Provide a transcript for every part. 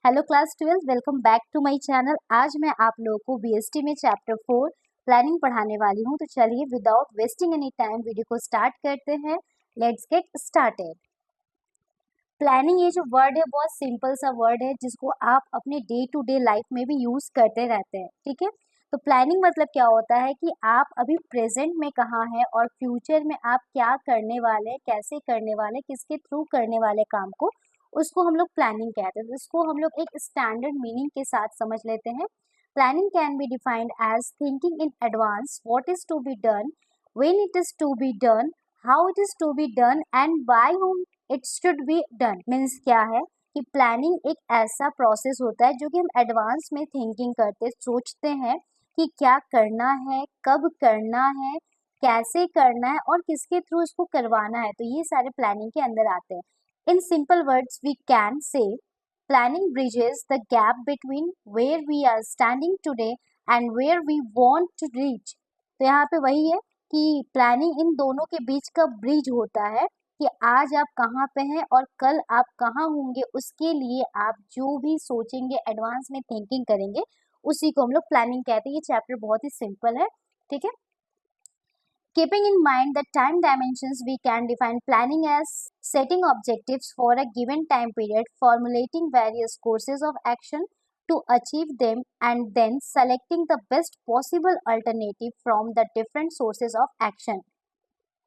Hello class 12, welcome back to my channel. आज मैं आप लोगों को बीएसटी में चैप्टर 4 प्लानिंग पढ़ाने वाली हूं। तो चलिए without wasting any time video को स्टार्ट करते हैं। Let's get started. प्लानिंग ये जो वर्ड है बहुत सिंपल सा वर्ड है जिसको आप अपने डे टू डे लाइफ में भी यूज करते रहते हैं। ठीक है, तो प्लानिंग मतलब क्या होता है कि आप अभी प्रेजेंट में कहाँ हैं और फ्यूचर में आप क्या करने वाले हैं, कैसे करने वाले, किसके थ्रू करने वाले काम को, उसको हम लोग प्लानिंग कहते हैं। तो इसको हम लोग एक स्टैंडर्ड मीनिंग के साथ समझ लेते हैं। Planning can be defined as thinking in advance what is to be done, when it is to be done, how it is to be done and by whom it should be done. Means क्या है कि planning एक ऐसा process होता है जो कि हम एडवांस में थिंकिंग करते सोचते हैं कि क्या करना है, कब करना है, कैसे करना है और किसके थ्रू इसको करवाना है। तो ये सारे प्लानिंग के अंदर आते हैं। In simple words we can say planning bridges the gap between where we are standing today and where we want to reach. तो यहाँ पे वही है कि प्लानिंग इन दोनों के बीच का ब्रिज होता है कि आज आप कहाँ पे हैं और कल आप कहाँ होंगे। उसके लिए आप जो भी सोचेंगे, एडवांस में थिंकिंग करेंगे, उसी को हम लोग प्लानिंग कहते हैं। ये चैप्टर बहुत ही सिंपल है। ठीक है, keeping in mind the time dimensions, we can define planning as setting objectives for a given time period, formulating various courses of action to achieve them, and then selecting the best possible alternative from the different sources of action.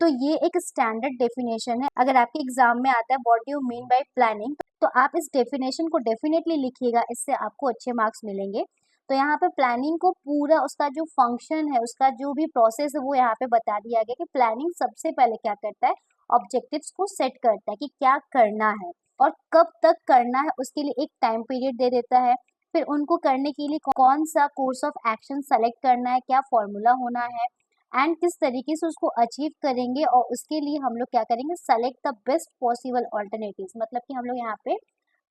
तो ये एक standard definition है। अगर आपके exam में आता है what you mean by planning, तो आप इस डेफिनेशन को डेफिनेटली लिखिएगा, इससे आपको अच्छे मार्क्स मिलेंगे। तो यहाँ पे प्लानिंग को पूरा उसका जो फंक्शन है, उसका जो भी प्रोसेस है वो यहाँ पे बता दिया गया कि प्लानिंग सबसे पहले क्या करता है, ऑब्जेक्टिव्स को सेट करता है कि क्या करना है और कब तक करना है, उसके लिए एक टाइम पीरियड दे देता है। फिर उनको करने के लिए कौन सा कोर्स ऑफ एक्शन सेलेक्ट करना है, क्या फॉर्मूला होना है एंड किस तरीके से उसको अचीव करेंगे, और उसके लिए हम लोग क्या करेंगे, select the best possible alternatives. मतलब कि हम लोग यहाँ पे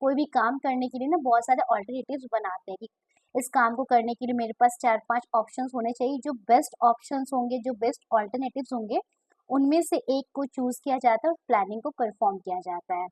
कोई भी काम करने के लिए ना बहुत सारे ऑल्टरनेटिव्स बनाते हैं कि इस काम को करने के लिए मेरे पास 4-5 ऑप्शंस होने चाहिए। जो बेस्ट ऑप्शंस होंगे, जो बेस्ट ऑल्टरनेटिव्स होंगे, उनमें से एक को चूज किया जाता है और प्लानिंग को परफॉर्म किया जाता है।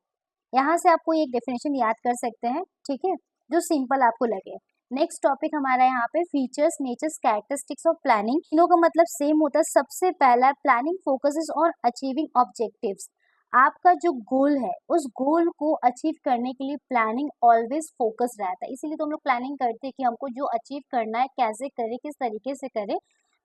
यहाँ से आपको एक डेफिनेशन याद कर सकते हैं, ठीक है, जो सिंपल आपको लगे। नेक्स्ट टॉपिक हमारा यहाँ पे features, natures, characteristics of planning. तीनों का मतलब सेम होता है। सबसे पहला, planning focuses on achieving objectives. आपका जो गोल है उस गोल को अचीव करने के लिए प्लानिंग ऑलवेज फोकस रहता है। इसीलिए तो हम लोग प्लानिंग करते हैं कि हमको जो अचीव करना है कैसे करें, किस तरीके से करें।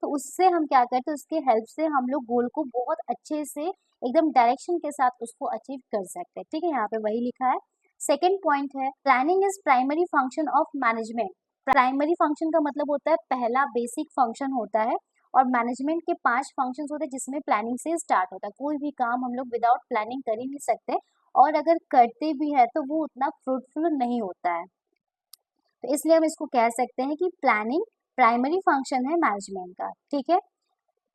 तो उससे हम क्या करते हैं, उसके हेल्प से हम लोग गोल को बहुत अच्छे से एकदम डायरेक्शन के साथ उसको अचीव कर सकते हैं। ठीक है, यहाँ पे वही लिखा है। सेकेंड पॉइंट है planning is primary function of management. Primary function का मतलब होता है पहला बेसिक फंक्शन होता है, और मैनेजमेंट के 5 फंक्शंस होते हैं जिसमें प्लानिंग से स्टार्ट होता है। कोई भी काम हम लोग विदाउट प्लानिंग कर ही नहीं सकते, और अगर करते भी है तो वो उतना फ्रूटफुल नहीं होता है। तो इसलिए हम इसको कह सकते हैं कि प्लानिंग प्राइमरी फंक्शन है मैनेजमेंट का। ठीक है,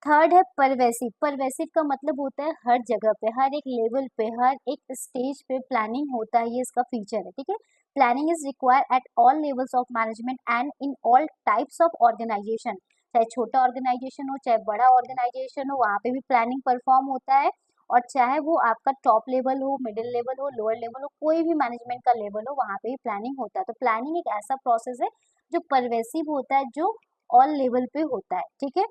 थर्ड है परवेसिव। परवेसिव का मतलब होता है हर जगह पे, हर एक लेवल पे, हर एक स्टेज पे प्लानिंग होता है, ये इसका फीचर है। ठीक है, planning is required at all levels of management and in all types of organisation. चाहे छोटा ऑर्गेनाइजेशन हो चाहे बड़ा ऑर्गेनाइजेशन हो, वहाँ पे भी प्लानिंग परफॉर्म होता है। और चाहे वो आपका टॉप लेवल हो, मिडिल लेवल हो, लोअर लेवल हो, कोई भी मैनेजमेंट का लेवल हो, वहाँ पे भी प्लानिंग होता है। तो प्लानिंग एक ऐसा प्रोसेस है जो परवेसिव होता है, जो ऑल लेवल पे होता है। ठीक है,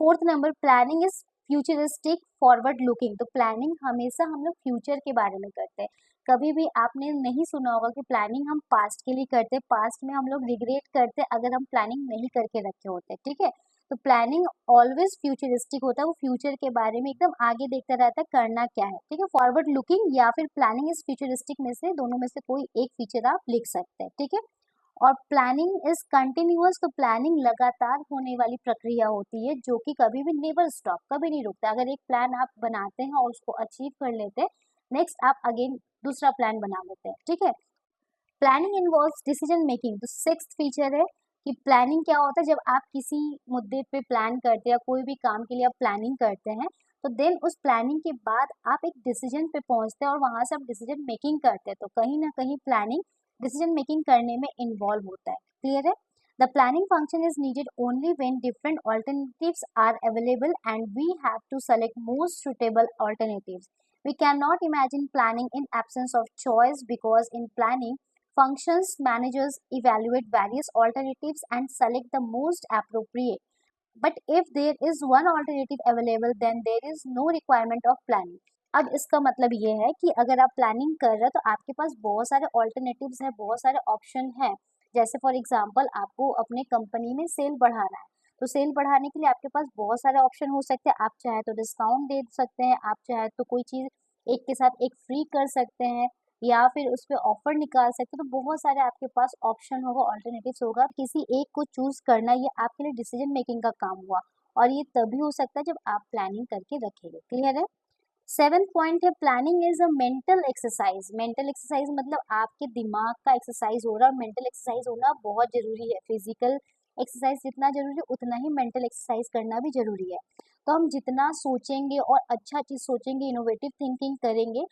fourth number, planning is futuristic forward looking. तो प्लानिंग हमेशा हम लोग फ्यूचर के बारे में करते हैं। कभी भी आपने नहीं सुना होगा कि प्लानिंग हम पास्ट के लिए करते हैं, पास्ट में हम लोग रिग्रेट करते हैं अगर हम प्लानिंग नहीं करके रखे होते। ठीक है, तो प्लानिंग ऑलवेज फ्यूचरिस्टिक होता है, वो फ्यूचर के बारे में एकदम आगे देखता रहता है करना क्या है। ठीक है, फॉरवर्ड लुकिंग या फिर प्लानिंग इज फ्यूचरिस्टिक में से दोनों में से कोई एक फीचर आप लिख सकते हैं। ठीक है, और प्लानिंग इज कंटिन्यूअस। तो प्लानिंग लगातार होने वाली प्रक्रिया होती है जो कि कभी भी नेवर स्टॉप, कभी नहीं रुकता। अगर एक प्लान आप बनाते हैं और उसको अचीव कर लेते हैं, नेक्स्ट आप अगेन दूसरा प्लान बना लेते हैं। ठीक है, प्लानिंग इन्वॉल्व्स डिसीजन मेकिंग। तो सिक्स्थ फीचर है कि प्लानिंग क्या होता है, जब आप किसी मुद्दे पे प्लान करते हैं या कोई भी काम के लिए आप प्लानिंग करते हैं, तो देन उस प्लानिंग के बाद आप एक डिसीजन पे पहुंचते हैं और वहां से आप डिसीजन मेकिंग करते हैं। तो कहीं ना कहीं प्लानिंग डिसीजन मेकिंग करने में इन्वॉल्व होता है। क्लियर है? The planning function is needed only when different alternatives are available and we have to select most suitable alternatives. We cannot imagine planning in absence of choice because in planning, functions managers evaluate various alternatives and select the most appropriate. But if there is one alternative available, then there is no requirement of planning. अब इसका मतलब ये है कि अगर आप planning कर रहे हैं तो आपके पास बहुत सारे ऑल्टरनेटिव्स हैं, बहुत सारे ऑप्शन हैं। जैसे फॉर एग्जांपल आपको अपने कंपनी में सेल बढ़ाना है, तो सेल बढ़ाने के लिए आपके पास बहुत सारे ऑप्शन हो सकते हैं। आप चाहे तो डिस्काउंट दे सकते हैं, आप चाहे तो कोई चीज़ एक के साथ एक फ्री कर सकते हैं, या फिर उस पर ऑफर निकाल सकते हैं। तो बहुत सारे आपके पास ऑप्शन होगा, ऑल्टरनेटिव्स होगा। किसी एक को चूज करना ये आपके लिए डिसीजन मेकिंग का काम हुआ, और ये तभी हो सकता है जब आप प्लानिंग करके रखेंगे। क्लियर है? 7th पॉइंट है planning is a mental exercise. Mental exercise मतलब आपके दिमाग का एक्सरसाइज हो रहा है। मेंटल एक्सरसाइज होना बहुत जरूरी है। फिजिकल एक्सरसाइज जितना जरूरी है उतना ही मेंटल एक्सरसाइज करना भी जरूरी है। तो हम जितना सोचेंगे और अच्छा चीज सोचेंगे, इनोवेटिव थिंकिंग करेंगे,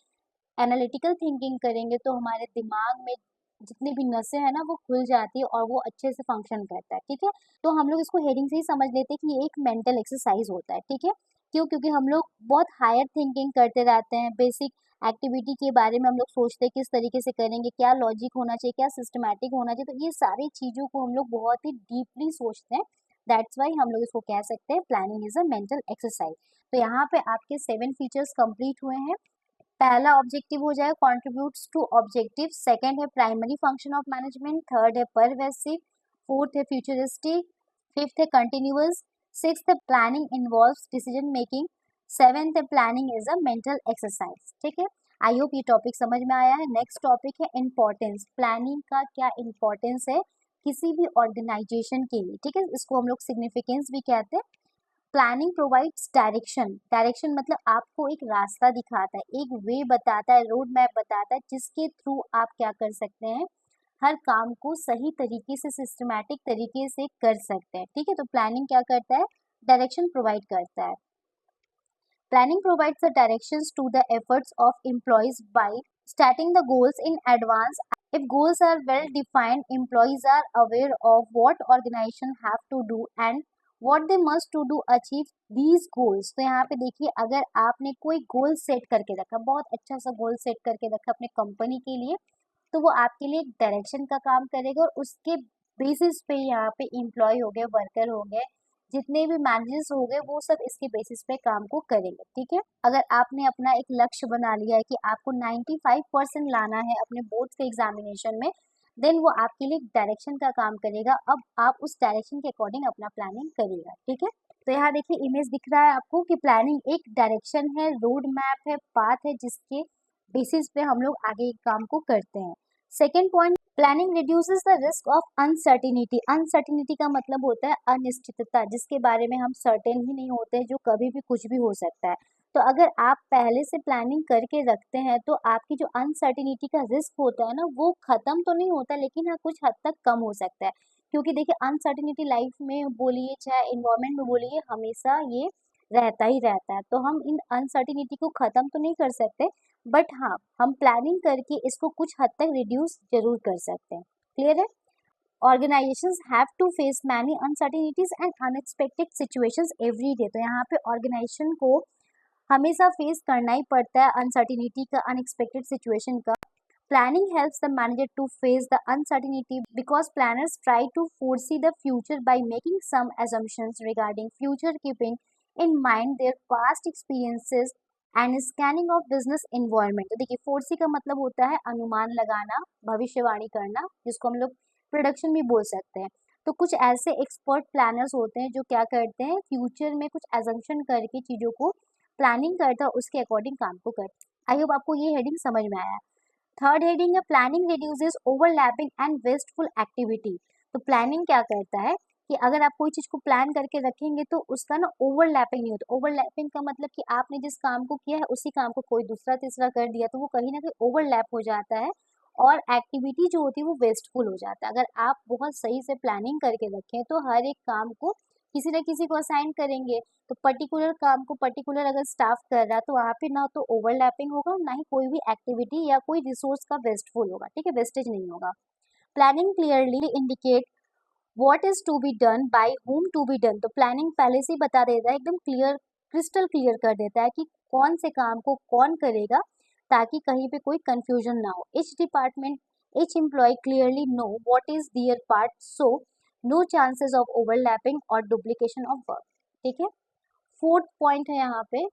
एनालिटिकल थिंकिंग करेंगे, तो हमारे दिमाग में जितनी भी नसें हैं ना वो खुल जाती है और वो अच्छे से फंक्शन करता है। ठीक है, तो हम लोग इसको हेडिंग से ही समझ लेते हैं कि ये एक मेंटल एक्सरसाइज होता है। ठीक है, क्यों? क्योंकि हम लोग बहुत हायर थिंकिंग करते रहते हैं। बेसिक एक्टिविटी के बारे में हम लोग सोचते हैं किस तरीके से करेंगे, क्या लॉजिक होना चाहिए, क्या सिस्टमैटिक होना चाहिए। तो ये सारी चीज़ों को हम लोग बहुत ही डीपली सोचते हैं। दैट्स वाई हम लोग इसको कह सकते हैं planning is a mental exercise. तो यहाँ पे आपके 7 फीचर्स कंप्लीट हुए हैं। पहला ऑब्जेक्टिव हो जाएगा कंट्रीब्यूट्स टू ऑब्जेक्टिव, सेकंड है primary function of management, third है परवेसिव, फोर्थ है फ्यूचरिस्टिक, फिफ्थ है कंटिन्यूअस, सिक्स्थ है planning involves decision making, seventh है planning is a mental exercise. ठीक है, आई होप ये टॉपिक समझ में आया है। नेक्स्ट टॉपिक है इंपॉर्टेंस। प्लानिंग का क्या इंपॉर्टेंस है किसी भी ऑर्गेनाइजेशन के लिए। ठीक है, इसको हम लोग सिग्निफिकेंस भी कहते हैं। Planning provides direction. डायरेक्शन मतलब आपको एक रास्ता दिखाता है, एक वे बताता है, रोड मैप बताता है, जिसके थ्रू आप क्या कर सकते हैं, हर काम को सही तरीके से सिस्टमैटिक तरीके से कर सकते हैं। ठीक है, तो प्लानिंग क्या करता है? डायरेक्शन प्रोवाइड करता है। Planning provides the directions to the efforts of employees by starting the goals in advance. If goals are well defined, employees are aware of what organization have to do and what they must to do achieve these goals. तो यहाँ पे देखिए, अगर आपने कोई goal set करके रखा, बहुत अच्छा सा गोल सेट करके रखा अपने कंपनी के लिए, तो वो आपके लिए एक डायरेक्शन का काम करेगा, और उसके बेसिस पे यहाँ पे एम्प्लॉय हो गए, वर्कर हो गए, जितने भी मैनेजर्स हो गए, वो सब इसके बेसिस पे काम को करेंगे। ठीक है, अगर आपने अपना एक लक्ष्य बना लिया है कि आपको 95% लाना है अपने बोर्ड के एग्जामिनेशन में, देन वो आपके लिए डायरेक्शन का काम करेगा। अब आप उस डायरेक्शन के अकॉर्डिंग अपना प्लानिंग करिएगा। ठीक है, तो यहाँ देखिए इमेज दिख रहा है आपको कि प्लानिंग एक डायरेक्शन है, रोड मैप है, पाथ है, जिसके बेसिस पे हम लोग आगे काम को करते हैं। Second point, planning reduces the risk of uncertainty. Uncertainty का मतलब होता है अनिश्चितता, जिसके बारे में हम सर्टेन ही नहीं होते, जो कभी भी कुछ भी हो सकता है। तो अगर आप पहले से प्लानिंग करके रखते हैं तो आपकी जो अनसर्टिनिटी का रिस्क होता है ना, वो खत्म तो नहीं होता, लेकिन हाँ कुछ हद तक कम हो सकता है। क्योंकि देखिए अनसर्टिनिटी लाइफ में बोलिए चाहे इन्वायरमेंट में बोलिए, हमेशा ये रहता ही रहता है। तो हम इन अनसर्टिनिटी को खत्म तो नहीं कर सकते, बट हाँ हम प्लानिंग करके इसको कुछ हद तक रिड्यूस जरूर कर सकते हैं। क्लियर है? Organizations have to face many uncertainties and unexpected situations every day. तो यहाँ पे ऑर्गेनाइजेशन को हमेशा फेस करना ही पड़ता है अनसर्टिनिटी का, अनएक्सपेक्टेड सिचुएशन का। Planning helps the manager to face the uncertainty because planners try to foresee the future by making some assumptions regarding future, keeping in mind their past experiences and scanning of business environment. तो देखिए फोर्सी का मतलब होता है अनुमान लगाना, भविष्यवाणी करना, जिसको हम लोग प्रोडक्शन भी बोल सकते हैं। तो कुछ ऐसे एक्सपर्ट प्लानर्स होते हैं जो क्या करते हैं, फ्यूचर में कुछ एजम्पशन करके चीज़ों को प्लानिंग करता है, उसके अकॉर्डिंग काम को करता है। आई होप आपको ये हेडिंग समझ में आया। थर्ड हेडिंग है planning reduces overlapping and wasteful activity. तो प्लानिंग क्या करता है कि अगर आप कोई चीज़ को प्लान करके रखेंगे तो उसका ना ओवरलैपिंग नहीं होता। ओवरलैपिंग का मतलब कि आपने जिस काम को किया है उसी काम को कोई दूसरा तीसरा कर दिया, तो वो कहीं ना कहीं ओवरलैप हो जाता है और एक्टिविटी जो होती है वो वेस्टफुल हो जाता है। अगर आप बहुत सही से प्लानिंग करके रखें तो हर एक काम को किसी न किसी को असाइन करेंगे, तो पर्टिकुलर काम को पर्टिकुलर अगर स्टाफ कर रहा है तो वहाँ पे ना तो ओवरलैपिंग होगा, ना ही कोई भी एक्टिविटी या कोई रिसोर्स का वेस्टफुल होगा। ठीक है, वेस्टेज नहीं होगा। Planning clearly indicate what is to be done by whom to be done. तो प्लानिंग पहले से ही बता देता है एकदम क्लियर क्रिस्टल क्लियर कर देता है कि कौन से काम को कौन करेगा, ताकि कहीं पे कोई कंफ्यूजन ना हो। Each department, each employ clearly know what is their part, so no chances of overlapping और डुप्लीकेशन ऑफ वर्क। ठीक है, फोर्थ पॉइंट है यहाँ पे,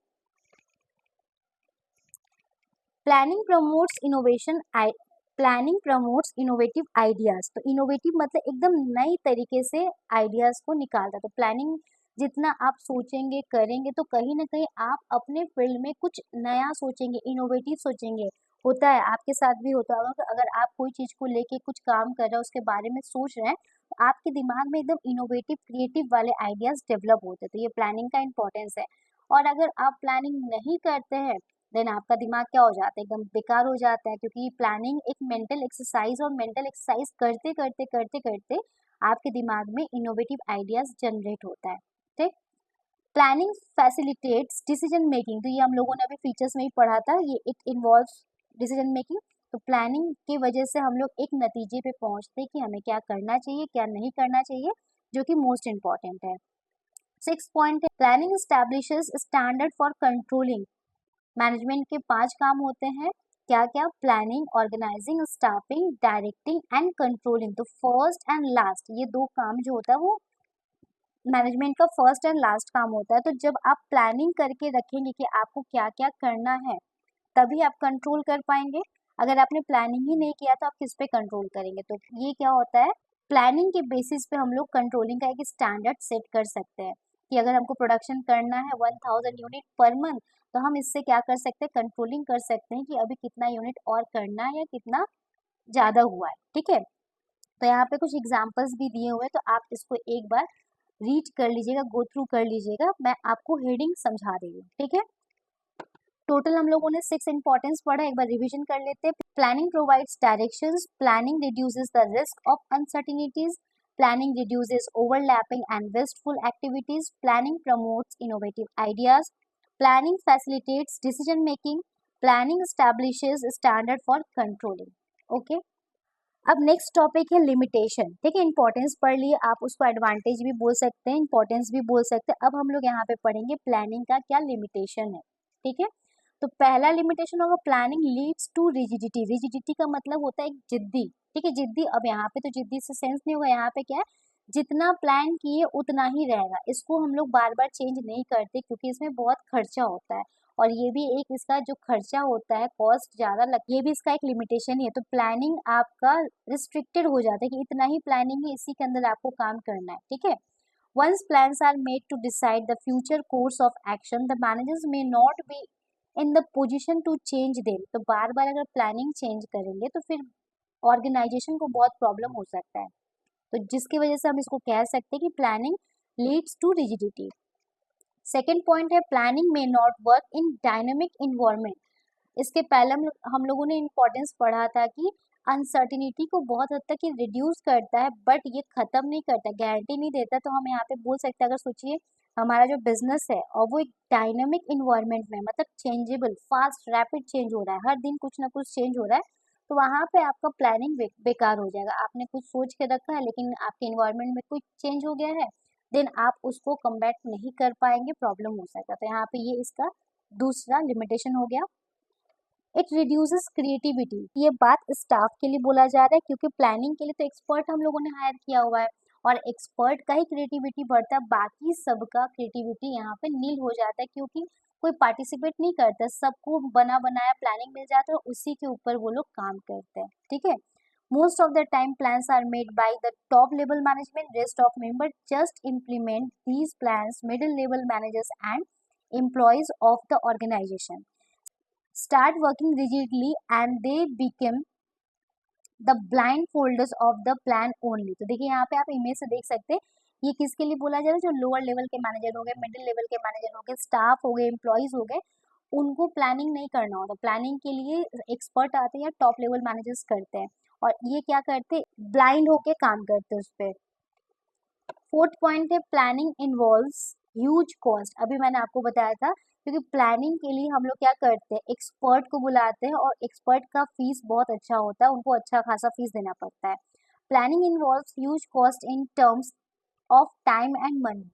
planning promotes innovation, planning promotes innovative ideas. तो इनोवेटिव मतलब एकदम नई तरीके से आइडियाज को निकालता है। तो प्लानिंग जितना आप सोचेंगे करेंगे तो कहीं ना कहीं आप अपने फील्ड में कुछ नया सोचेंगे, इनोवेटिव सोचेंगे। होता है, आपके साथ भी होता होगा कि अगर आप कोई चीज को लेके कुछ काम कर रहे हो, उसके बारे में सोच रहे हैं, तो आपके दिमाग में एकदम इनोवेटिव क्रिएटिव वाले आइडियाज डेवलप होते हैं। तो ये प्लानिंग का इंपॉर्टेंस है। और अगर आप प्लानिंग नहीं करते हैं, देन आपका दिमाग क्या हो जाता है, एकदम बेकार हो जाता है। क्योंकि प्लानिंग एक मेंटल एक्सरसाइज, और मेंटल एक्सरसाइज करते करते करते करते आपके दिमाग में इनोवेटिव आइडियाज जनरेट होता है। ठीक, प्लानिंग फैसिलिटेट्स डिसीजन मेकिंग। तो ये हम लोगों ने अभी फीचर्स में ही पढ़ा था, ये इट इन्वॉल्व्स डिसीजन मेकिंग। तो प्लानिंग की वजह से हम लोग एक नतीजे पे पहुंचते हैं कि हमें क्या करना चाहिए, क्या नहीं करना चाहिए, जो कि मोस्ट इम्पॉर्टेंट है। 6 पॉइंट है, planning establishes standard for controlling. Management के 5 काम होते हैं, क्या क्या? Planning, organising, staffing, directing and controlling. तो फर्स्ट एंड लास्ट ये 2 काम जो होता है वो मैनेजमेंट का फर्स्ट एंड लास्ट काम होता है। तो जब आप प्लानिंग करके रखेंगे कि आपको क्या क्या करना है, तभी आप कंट्रोल कर पाएंगे। अगर आपने प्लानिंग ही नहीं किया तो आप किस पे कंट्रोल करेंगे? तो ये क्या होता है, प्लानिंग के बेसिस पे हम लोग कंट्रोलिंग का एक स्टैंडर्ड सेट कर सकते हैं कि अगर हमको प्रोडक्शन करना है 1000 यूनिट पर मंथ, तो हम इससे क्या कर सकते हैं, कंट्रोलिंग कर सकते हैं कि अभी कितना यूनिट और करना है या कितना ज़्यादा हुआ है। ठीक है, तो यहाँ पे कुछ एग्जाम्पल्स भी दिए हुए हैं, तो आप इसको एक बार रीड कर लीजिएगा, गो थ्रू कर लीजिएगा, मैं आपको हेडिंग समझा रही हूँ। ठीक है, टोटल हम लोगों ने 6 इंपॉर्टेंस पढ़ा, एक बार रिवीजन कर लेते हैं। Planning provides directions, planning reduces the risk of uncertainties, planning reduces overlapping and wasteful activities, planning promotes innovative ideas, planning facilitates decision making, planning establishes standard for controlling. Okay, अब next topic है limitation. ठीक है, importance पढ़ लिए, आप उसको advantage भी बोल सकते हैं, इंपॉर्टेंस भी बोल सकते हैं। अब हम लोग यहाँ पे पढ़ेंगे प्लानिंग का क्या लिमिटेशन है। ठीक है, तो पहला लिमिटेशन होगा, planning leads to rigidity. Rigidity का मतलब होता है एक जिद्दी। ठीक है, जिद्दी। अब यहाँ पे तो जिद्दी से सेंस नहीं होगा, यहाँ पे क्या है, जितना प्लान किए उतना ही रहेगा, इसको हम लोग बार बार चेंज नहीं करते क्योंकि इसमें बहुत खर्चा होता है, और ये भी एक इसका जो खर्चा होता है, कॉस्ट ज़्यादा लग, ये भी इसका एक लिमिटेशन ही है। तो प्लानिंग आपका रिस्ट्रिक्टेड हो जाता है कि इतना ही प्लानिंग है, इसी के अंदर आपको काम करना है। ठीक है, once plans are made to decide the future course of action, the managers may not be in the position to change them। तो बार बार अगर प्लानिंग चेंज करेंगे तो फिर ऑर्गेनाइजेशन को बहुत प्रॉब्लम हो सकता है। तो जिसकी वजह से हम इसको कह सकते हैं कि planning leads to rigidity. Second point है, planning may not work in dynamic environment. इसके पहले हम लोगों ने इम्पोर्टेंस पढ़ा था कि अनसर्टिनिटी को बहुत हद तक ये रिड्यूस करता है, बट ये खत्म नहीं करता, गारंटी नहीं देता। तो हम यहाँ पे बोल सकते हैं, अगर सोचिए हमारा जो बिजनेस है और वो एक डायनेमिक इन्वायरमेंट में, मतलब चेंजेबल, फास्ट रैपिड चेंज हो रहा है, हर दिन कुछ ना कुछ चेंज हो रहा है, तो वहाँ पे आपका प्लानिंग बेकार हो जाएगा। आपने कुछ सोच के रखा है लेकिन आपके इन्वायरमेंट में कुछ चेंज हो गया है, देन आप उसको कम्बैट नहीं कर पाएंगे, प्रॉब्लम हो सकता है। तो यहाँ पे ये इसका दूसरा लिमिटेशन हो गया। It reduces creativity. ये बात स्टाफ के लिए बोला जा रहा है क्योंकि प्लानिंग के लिए तो एक्सपर्ट हम लोगों ने हायर किया हुआ है, और एक्सपर्ट का ही क्रिएटिविटी बढ़ता है, बाकी सबका क्रिएटिविटी यहाँ पे नील हो जाता है क्योंकि कोई पार्टिसिपेट नहीं करता, सबको बना बनाया प्लानिंग मिल जाता है, उसी के ऊपर वो लोग काम करते हैं। ठीक है, most of the time plans are made by the top level management, rest of member just implement these plans, middle level managers and employees of the organisation start working rigidly and they become the blindfolders of the plan only। तो देखिए यहाँ पे आप image से देख सकते हैं, ये किसके लिए बोला जा रहा है, जो लोअर लेवल के मैनेजर हो गए, मिडिल लेवल के मैनेजर हो गए, स्टाफ हो गए, एम्प्लॉयज हो गए, उनको प्लानिंग नहीं करना होता। प्लानिंग के लिए एक्सपर्ट आते हैं या टॉप लेवल मैनेजर्स करते हैं, और ये क्या करते, ब्लाइंड होके काम करते हैं उस पर। फोर्थ पॉइंट है, प्लानिंग इन्वॉल्व्स ह्यूज कॉस्ट। अभी मैंने आपको बताया था, क्योंकि प्लानिंग के लिए हम लोग क्या करते हैं, एक्सपर्ट को बुलाते हैं, और एक्सपर्ट का फीस बहुत अच्छा होता है, उनको अच्छा खासा फीस देना पड़ता है। Planning involves huge cost in terms of time and money.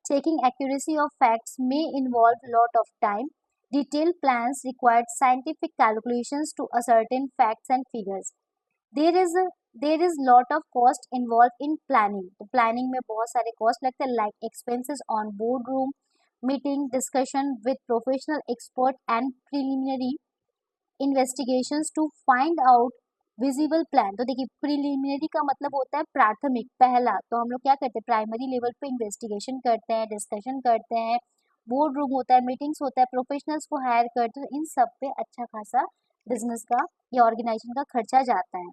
Checking accuracy of facts may involve lot of time. Detailed plans require scientific calculations to ascertain facts and figures. There is lot of cost involved in planning. तो planning में बहुत सारे cost लगते हैं, like expenses on boardroom meeting, discussion with professional expert and preliminary investigations to find out visible plan. तो देखिए preliminary का मतलब होता है प्राथमिक, पहला। तो हम लोग क्या करते हैं, प्राइमरी लेवल पे इन्वेस्टिगेशन करते हैं, डिस्कशन करते हैं, बोर्ड रूम होता है, मीटिंग्स होता है, प्रोफेशनल्स को हायर करते हैं, इन सब पे अच्छा खासा बिजनेस का या ऑर्गेनाइजेशन का खर्चा जाता है।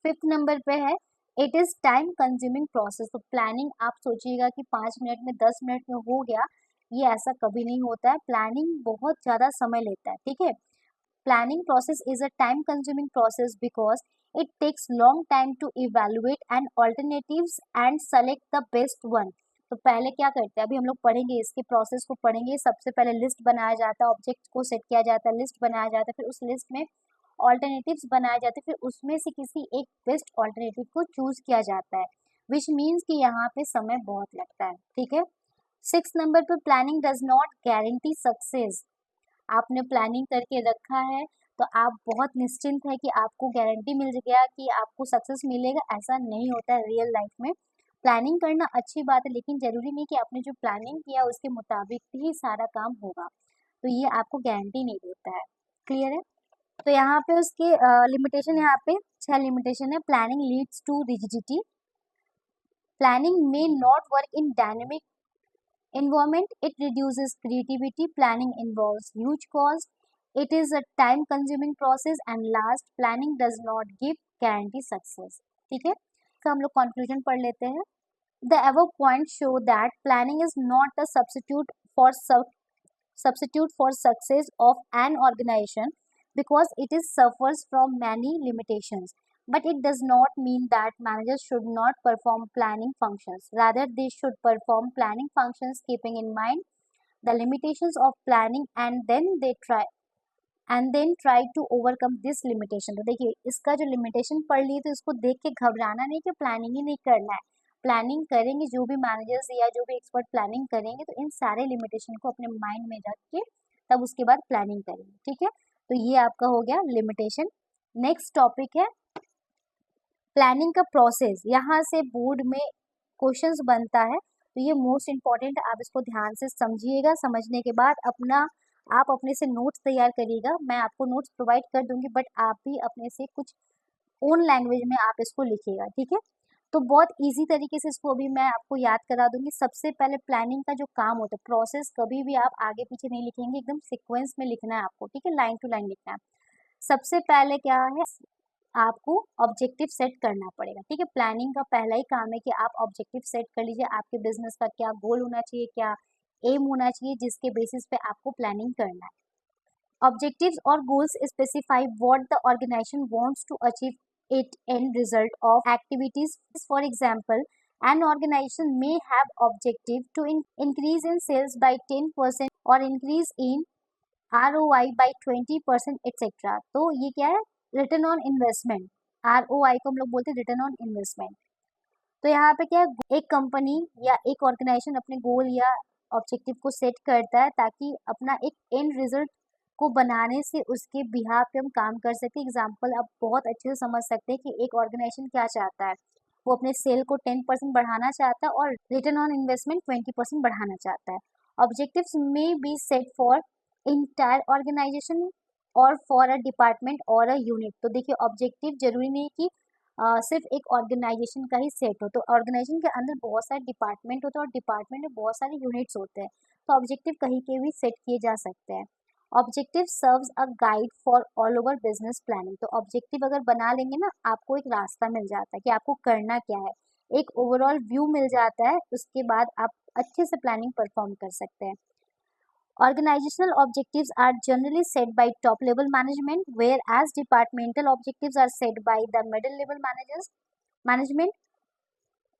फिफ्थ नंबर पे है it is time consuming process. तो प्लानिंग आप सोचिएगा कि 5 मिनट में 10 मिनट में हो गया, ये ऐसा कभी नहीं होता है। प्लानिंग बहुत ज़्यादा समय लेता है, ठीक है। Planning process is a time consuming process because it takes long time to evaluate and alternatives and select the best one। तो पहले क्या करते हैं, अभी हम लोग पढ़ेंगे, इसके प्रोसेस को पढ़ेंगे। सबसे पहले लिस्ट बनाया जाता है, ऑब्जेक्ट को सेट किया जाता है, लिस्ट बनाया जाता है, फिर उस लिस्ट में ऑल्टरनेटिव्स बनाए जाते हैं, फिर उसमें से किसी एक बेस्ट ऑल्टरनेटिव को चूज किया जाता है, विच मीन्स कि यहाँ पे समय बहुत लगता है, ठीक है। 6 नंबर पे planning does not guarantee success. आपने प्लानिंग करके रखा है तो आप बहुत निश्चिंत है कि आपको गारंटी मिल गया कि आपको सक्सेस मिलेगा, ऐसा नहीं होता है रियल लाइफ में। प्लानिंग करना अच्छी बात है, लेकिन जरूरी नहीं कि आपने जो प्लानिंग किया उसके मुताबिक ही सारा काम होगा, तो ये आपको गारंटी नहीं देता है। क्लियर है। तो यहाँ पे उसके लिमिटेशन, यहाँ पे 6 लिमिटेशन है। Planning leads to rigidity, planning may not work in dynamic environment, it reduces creativity, planning involves huge cost, it is a time consuming process, and last, planning does not give guarantee success। ठीक है, तो हम लोग conclusion पढ़ लेते हैं। The above points show that planning is not a substitute for success of an organization because it is suffers from many limitations, but it does not mean that managers should not perform planning functions. Rather, they should perform planning functions keeping in mind the limitations of planning and then try to overcome this limitation। तो देखिए इसका जो limitation पढ़ लिए तो इसको देख के घबराना नहीं कि प्लानिंग ही नहीं करना है। प्लानिंग करेंगे, जो भी मैनेजर्स या जो भी एक्सपर्ट प्लानिंग करेंगे तो इन सारे लिमिटेशन को अपने माइंड में रख के तब उसके बाद प्लानिंग करेंगे, ठीक है। तो ये आपका हो गया लिमिटेशन। नेक्स्ट टॉपिक है प्लानिंग का प्रोसेस। यहाँ से बोर्ड में क्वेश्चंस बनता है, तो ये मोस्ट इम्पॉर्टेंट, आप इसको ध्यान से समझिएगा। समझने के बाद आप अपने से नोट्स तैयार करिएगा। मैं आपको नोट्स प्रोवाइड कर दूंगी, बट आप भी अपने से कुछ ओन लैंग्वेज में आप इसको लिखिएगा, ठीक है। तो बहुत इजी तरीके से इसको अभी मैं आपको याद करा दूंगी। सबसे पहले प्लानिंग का जो काम होता है, प्रोसेस कभी भी आप आगे पीछे नहीं लिखेंगे, एकदम सीक्वेंस में लिखना है आपको, ठीक है, लाइन टू लाइन लिखना है। सबसे पहले क्या है, आपको ऑब्जेक्टिव सेट करना पड़ेगा, ठीक है। प्लानिंग का पहला ही काम है कि आप ऑब्जेक्टिव सेट कर लीजिए, आपके बिजनेस का क्या गोल होना चाहिए, क्या एम होना चाहिए, जिसके बेसिस पे आपको प्लानिंग करना है। ऑब्जेक्टिव्स और goals specify what the organisation wants to achieve it and result of activities. For example, an organization may have objective to increase in sales by 10% or increase in ROI by 20%, etc। तो ये क्या है, return on investment. ROI को हम लोग बोलते हैं return on investment. तो यहाँ पे क्या है, एक कंपनी या एक ऑर्गेनाइजेशन अपने गोल या ऑब्जेक्टिव को सेट करता है ताकि अपना एक एंड रिजल्ट को बनाने से उसके बिहाफ पे हम काम कर सकते हैं। एग्जाम्पल आप बहुत अच्छे से समझ सकते हैं कि एक ऑर्गेनाइजेशन क्या चाहता है, वो अपने सेल को 10% बढ़ाना चाहता है और रिटर्न ऑन इन्वेस्टमेंट 20% बढ़ाना चाहता है। Objectives may be set for entire organisation और फॉर अ डिपार्टमेंट और अ यूनिट। तो देखिए ऑब्जेक्टिव जरूरी नहीं कि सिर्फ एक ऑर्गेनाइजेशन का ही सेट हो, तो ऑर्गेनाइजेशन के अंदर बहुत सारे डिपार्टमेंट होते हैं और डिपार्टमेंट में बहुत सारे यूनिट्स होते हैं, तो ऑब्जेक्टिव कहीं के भी सेट किए जा सकते हैं। Objective serves a guide for all over business planning. तो ऑब्जेक्टिव अगर बना लेंगे ना, आपको एक रास्ता मिल जाता है कि आपको करना क्या है, एक ओवरऑल व्यू मिल जाता है, उसके बाद आप अच्छे से प्लानिंग परफॉर्म कर सकते हैं। Organizational objectives are generally set by top level management, whereas departmental objectives are set by the middle level management.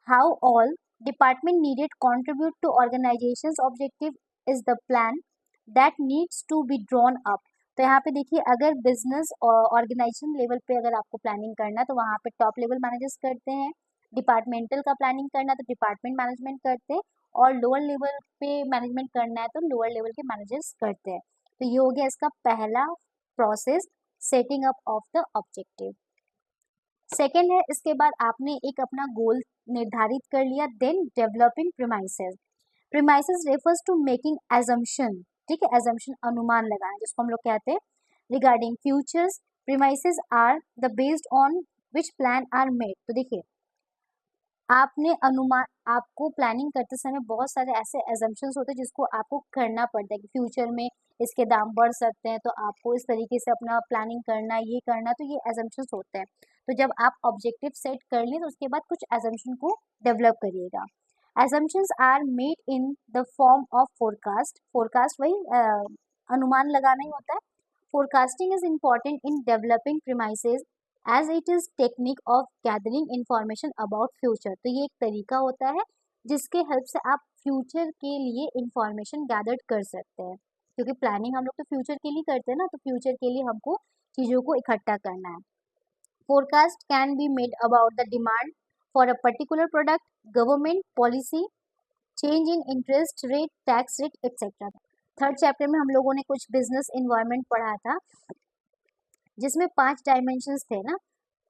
How all department needed contribute to organization's objective is the plan that needs to be drawn up। तो यहाँ पे देखिए, अगर business और organisation level पे अगर आपको planning करना है तो वहाँ पे टॉप लेवल मैनेजर्स करते हैं, डिपार्टमेंटल का प्लानिंग करना तो डिपार्टमेंट मैनेजमेंट करते हैं, और लोअर लेवल पे मैनेजमेंट करना है तो लोअर लेवल के मैनेजर्स करते हैं। तो ये हो गया इसका पहला process, setting up of the objective. Second है, इसके बाद आपने एक अपना गोल निर्धारित कर लिया, then developing premises. Premises refers to making assumption, ठीक है, एजम्पशन अनुमान लगाना जिसको हम लोग कहते हैं, regarding futures. Premises are the based on which plan are made. तो देखिए, आपने अनुमान, आपको प्लानिंग करते समय बहुत सारे ऐसे एजम्पशंस होते हैं जिसको आपको करना पड़ता है कि फ्यूचर में इसके दाम बढ़ सकते हैं, तो आपको इस तरीके से अपना प्लानिंग करना, ये करना, तो ये एजम्पशंस होते हैं। तो जब आप ऑब्जेक्टिव सेट कर लें तो उसके बाद कुछ एजम्पशन को डेवलप करिएगा। Assumptions are made in the form of forecast. Forecast वही अनुमान लगाना ही होता है। Forecasting is important in developing premises as it is technique of gathering information about future. तो ये एक तरीका होता है जिसके हेल्प से आप फ्यूचर के लिए इंफॉर्मेशन गैदर कर सकते हैं, क्योंकि प्लानिंग हम लोग तो फ्यूचर के लिए करते हैं ना, तो फ्यूचर के लिए हमको चीज़ों को इकट्ठा करना है। Forecast can be made about the demand for a particular product, government policy, change in interest rate, tax rate etcetera. Third chapter में हम लोगों ने कुछ बिजनेस इन्वायरमेंट पढ़ा था जिसमें 5 डायमेंशंस थे ना,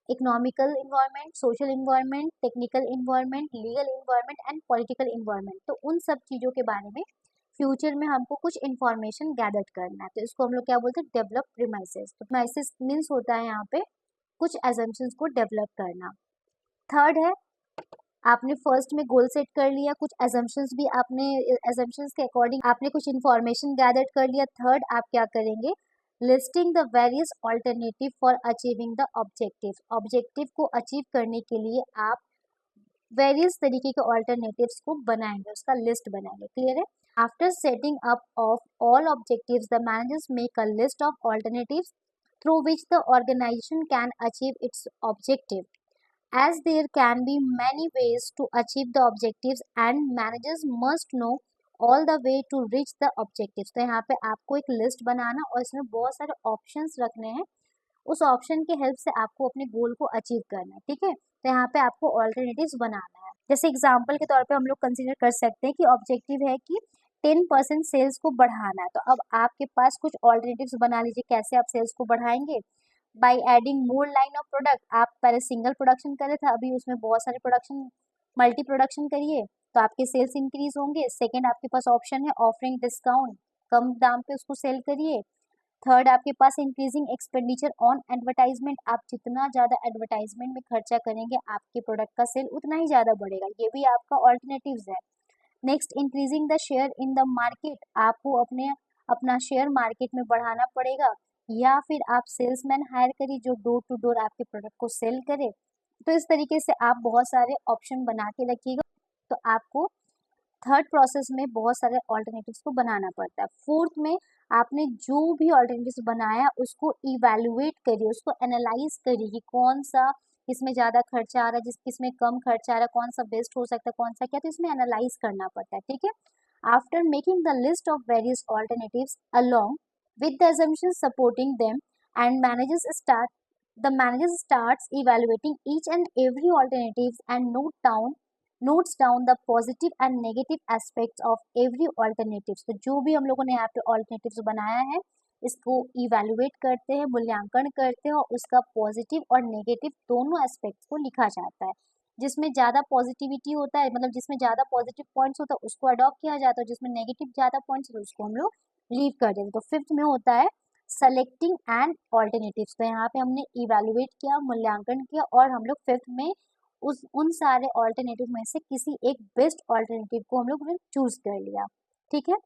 economical environment, social environment, technical environment, legal environment and political environment. तो उन सब चीज़ों के बारे में फ्यूचर में हमको कुछ इन्फॉर्मेशन गैदर करना है, तो इसको हम लोग क्या बोलते हैं, डेवलप प्रीमाइसेस। तो प्रीमाइसेस मीन्स होता है यहाँ पे कुछ एजम्पशंस को डेवलप करना। थर्ड है, आपने फर्स्ट में गोल सेट कर लिया, कुछ एजम्पशंस भी आपने, एजम्पशंस के अकॉर्डिंग आपने कुछ इन्फॉर्मेशन गैदर कर लिया। थर्ड आप क्या करेंगे, listing the various alternative for achieving the objective. Objective को अचीव करने के लिए आप वेरियस तरीके के ऑल्टरनेटिव्स को बनाएंगे, उसका लिस्ट बनाएंगे। क्लियर है? After setting up of all objectives the managers make a list of alternatives through which the organisation can achieve its objective, as there can be many ways to achieve the objectives and managers must know all the way to reach the objectives। तो यहाँ पे आपको एक list बनाना और इसमें बहुत सारे options रखने हैं, उस ऑप्शन के हेल्प से आपको अपने गोल को अचीव करना है। ठीक है, तो यहाँ पे आपको ऑल्टरनेटिव्स बनाना है। जैसे एग्जाम्पल के तौर पे हम लोग कंसिडर कर सकते हैं कि ऑब्जेक्टिव है कि 10% सेल्स को बढ़ाना है, तो अब आपके पास कुछ ऑल्टरनेटिव्स बना लीजिए कैसे आप सेल्स को बढ़ाएंगे। By adding more line of product, आप पहले सिंगल प्रोडक्शन कर रहे थे, अभी उसमें बहुत सारे प्रोडक्शन, मल्टी प्रोडक्शन करिए तो आपके सेल्स इंक्रीज होंगे। सेकेंड, आपके पास ऑप्शन है ऑफरिंग डिस्काउंट, कम दाम पे उसको सेल करिए। थर्ड, आपके पास इंक्रीजिंग एक्सपेंडिचर ऑन एडवर्टाइजमेंट, आप जितना ज़्यादा एडवर्टाइजमेंट में खर्चा करेंगे आपके प्रोडक्ट का सेल उतना ही ज़्यादा बढ़ेगा, ये भी आपका ऑल्टरनेटिव्स है। Next, increasing the share in the market, आपको अपना शेयर मार्केट में बढ़ाना पड़ेगा, या फिर आप सेल्समैन हायर करिए जो डोर टू डोर आपके प्रोडक्ट को सेल करे। तो इस तरीके से आप बहुत सारे ऑप्शन बना के रखिएगा, तो आपको थर्ड प्रोसेस में बहुत सारे ऑल्टरनेटिव्स को बनाना पड़ता है। फोर्थ में आपने जो भी ऑल्टरनेटिव्स बनाया उसको इवैल्यूएट करिए, उसको एनालाइज करिए कि कौन सा किसमें ज़्यादा खर्चा आ रहा है, किसमें कम खर्चा आ रहा है, कौन सा बेस्ट हो सकता है, कौन सा क्या, तो इसमें एनालाइज करना पड़ता है। ठीक है, after making the list of various alternatives along with the assumptions supporting them and the manager starts evaluating each and every alternatives and notes down the positive and negative aspects of every alternatives। तो जो भी हम लोगों ने यहाँ पे alternatives बनाया है इसको evaluate करते हैं, मूल्यांकन करते हैं और उसका पॉजिटिव और नेगेटिव दोनों एस्पेक्ट्स को लिखा जाता है। जिसमें ज़्यादा पॉजिटिविटी होता है, मतलब जिसमें ज़्यादा पॉजिटिव पॉइंट्स होता है उसको अडॉप्ट किया जाता है, जिसमें नेगेटिव ज़्यादा पॉइंट्स होते हैं उसको हम लोग लीव कर देते। तो फिफ्थ में होता है सेलेक्टिंग एंड ऑल्टरनेटिव्स। तो यहाँ पे हमने इवैल्यूएट किया, मूल्यांकन किया और हम लोग फिफ्थ में उन सारे ऑल्टरनेटिव में से किसी एक बेस्ट ऑल्टरनेटिव को हम लोग चूज कर लिया। ठीक है,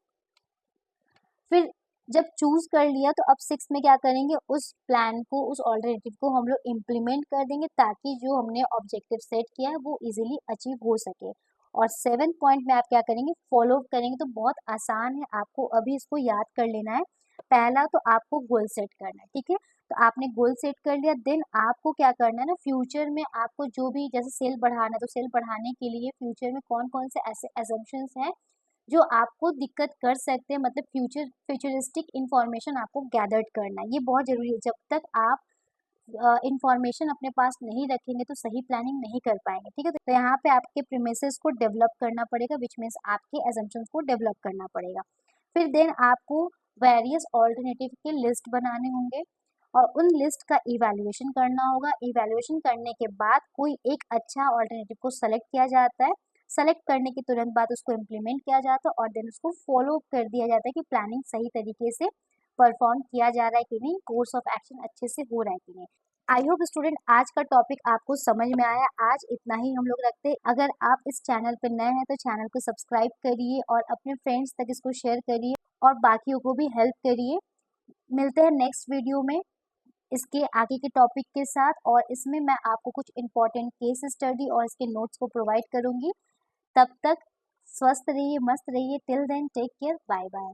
फिर जब चूज कर लिया तो अब सिक्स में क्या करेंगे, उस प्लान को, उस ऑल्टरनेटिव को हम लोग इम्प्लीमेंट कर देंगे ताकि जो हमने ऑब्जेक्टिव सेट किया है वो इजीली अचीव हो सके। और सेवेंथ पॉइंट में आप क्या करेंगे, फॉलो अप करेंगे। तो बहुत आसान है, आपको अभी इसको याद कर लेना है। पहला तो आपको गोल सेट करना है। ठीक है, तो आपने गोल सेट कर लिया, देन आपको क्या करना है ना, फ्यूचर में आपको जो भी जैसे सेल बढ़ाना है तो सेल बढ़ाने के लिए फ्यूचर में कौन कौन से ऐसे एजम्पशंस हैं जो आपको दिक्कत कर सकते हैं, मतलब फ्यूचरिस्टिक इंफॉर्मेशन आपको गैदर्ड करना है, ये बहुत जरूरी है। जब तक आप इंफॉर्मेशन अपने पास नहीं रखेंगे तो सही प्लानिंग नहीं कर पाएंगे, ठीक है। तो यहाँ पे आपके प्रीमिसेस को डेवलप करना पड़ेगा, विच मीन्स आपके एजम्पशंस को डेवलप करना पड़ेगा। फिर देन आपको वेरियस ऑल्टरनेटिव के लिस्ट बनाने होंगे और उन लिस्ट का इवैल्यूएशन करना होगा। इवैल्यूएशन करने के बाद कोई एक अच्छा ऑल्टरनेटिव को सेलेक्ट किया जाता है। सेलेक्ट करने के तुरंत बाद उसको इम्प्लीमेंट किया जाता है और देन उसको फॉलो कर दिया जाता है कि प्लानिंग सही तरीके से परफॉर्म किया जा रहा है कि नहीं, कोर्स ऑफ एक्शन अच्छे से हो रहा है कि नहीं। आई होप स्टूडेंट आज का टॉपिक आपको समझ में आया। आज इतना ही हम लोग रखते हैं। अगर आप इस चैनल पर नए हैं तो चैनल को सब्सक्राइब करिए और अपने फ्रेंड्स तक इसको शेयर करिए और बाकियों को भी हेल्प करिए। मिलते हैं नेक्स्ट वीडियो में इसके आगे के टॉपिक के साथ, और इसमें मैं आपको कुछ इंपॉर्टेंट केस स्टडी और इसके नोट्स को प्रोवाइड करूंगी। तब तक स्वस्थ रहिए, मस्त रहिए। Till then take care, bye bye.